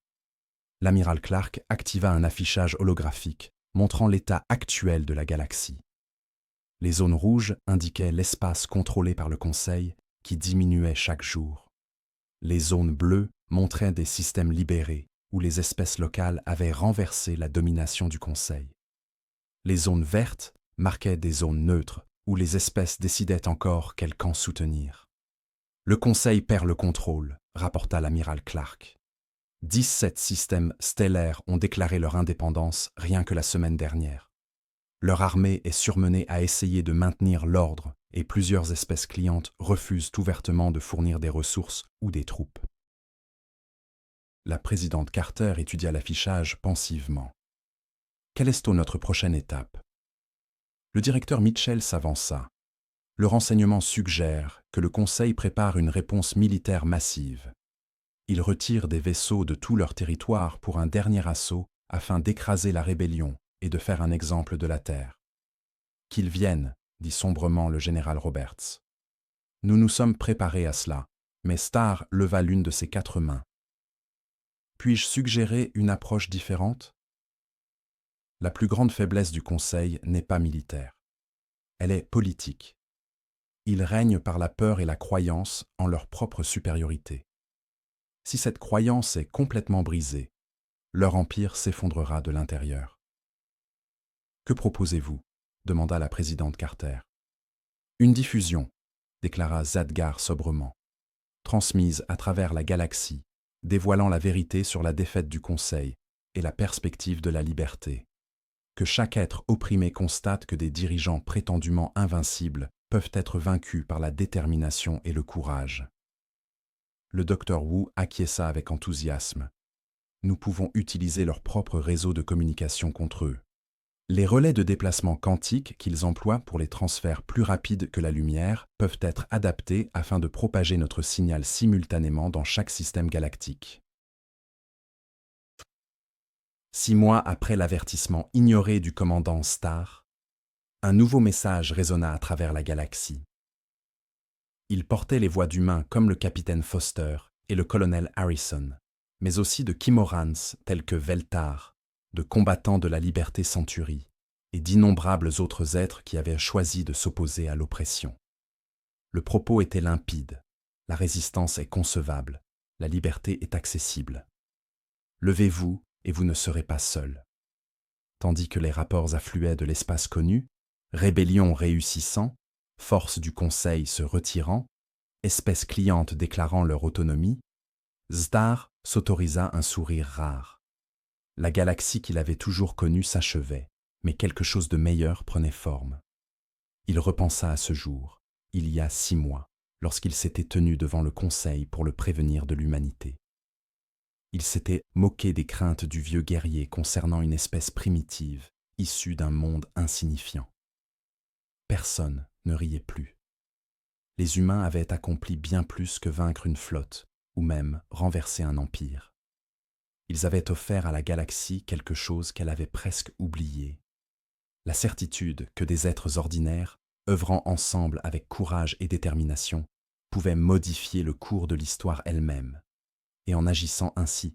L'amiral Clark activa un affichage holographique montrant l'état actuel de la galaxie. Les zones rouges indiquaient l'espace contrôlé par le Conseil qui diminuait chaque jour. Les zones bleues montraient des systèmes libérés où les espèces locales avaient renversé la domination du Conseil. Les zones vertes marquaient des zones neutres où les espèces décidaient encore quel camp soutenir. « Le Conseil perd le contrôle », rapporta l'amiral Clark. 17 systèmes stellaires ont déclaré leur indépendance rien que la semaine dernière. Leur armée est surmenée à essayer de maintenir l'ordre et plusieurs espèces clientes refusent ouvertement de fournir des ressources ou des troupes. La présidente Carter étudia l'affichage pensivement. Quelle est notre prochaine étape? Le directeur Mitchell s'avança. Le renseignement suggère que le Conseil prépare une réponse militaire massive. Ils retirent des vaisseaux de tout leur territoire pour un dernier assaut afin d'écraser la rébellion et de faire un exemple de la Terre. « Qu'ils viennent, » dit sombrement le général Roberts. « Nous nous sommes préparés à cela, mais Starr leva l'une de ses 4 mains. Puis-je suggérer une approche différente? La plus grande faiblesse du Conseil n'est pas militaire. Elle est politique. Ils règnent par la peur et la croyance en leur propre supériorité. Si cette croyance est complètement brisée, leur empire s'effondrera de l'intérieur. « Que proposez-vous » demanda la présidente Carter. « Une diffusion » déclara Zadgar sobrement, transmise à travers la galaxie, dévoilant la vérité sur la défaite du Conseil et la perspective de la liberté. Que chaque être opprimé constate que des dirigeants prétendument invincibles peuvent être vaincus par la détermination et le courage. Le docteur Wu acquiesça avec enthousiasme. Nous pouvons utiliser leur propre réseau de communication contre eux. Les relais de déplacement quantique qu'ils emploient pour les transferts plus rapides que la lumière peuvent être adaptés afin de propager notre signal simultanément dans chaque système galactique. 6 mois après l'avertissement ignoré du commandant Starr, un nouveau message résonna à travers la galaxie. Il portait les voix d'humains comme le capitaine Foster et le colonel Harrison, mais aussi de Kimorans tels que Veltar, de combattants de la liberté Centurie, et d'innombrables autres êtres qui avaient choisi de s'opposer à l'oppression. Le propos était limpide, la résistance est concevable, la liberté est accessible. Levez-vous et vous ne serez pas seuls. Tandis que les rapports affluaient de l'espace connu, rébellion réussissant, forces du Conseil se retirant, espèces clientes déclarant leur autonomie, Zdar s'autorisa un sourire rare. La galaxie qu'il avait toujours connue s'achevait, mais quelque chose de meilleur prenait forme. Il repensa à ce jour, il y a 6 mois, lorsqu'il s'était tenu devant le Conseil pour le prévenir de l'humanité. Il s'était moqué des craintes du vieux guerrier concernant une espèce primitive, issue d'un monde insignifiant. Personne ne riait plus. Les humains avaient accompli bien plus que vaincre une flotte, ou même renverser un empire. Ils avaient offert à la galaxie quelque chose qu'elle avait presque oublié. La certitude que des êtres ordinaires, œuvrant ensemble avec courage et détermination, pouvaient modifier le cours de l'histoire elle-même. Et en agissant ainsi,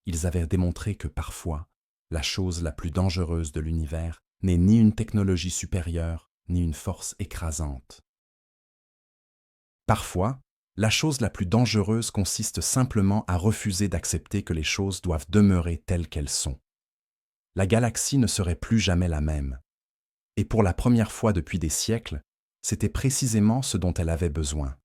ils avaient démontré que parfois, la chose la plus dangereuse de l'univers n'est ni une technologie supérieure, ni une force écrasante. Parfois, la chose la plus dangereuse consiste simplement à refuser d'accepter que les choses doivent demeurer telles qu'elles sont. La galaxie ne serait plus jamais la même. Et pour la première fois depuis des siècles, c'était précisément ce dont elle avait besoin.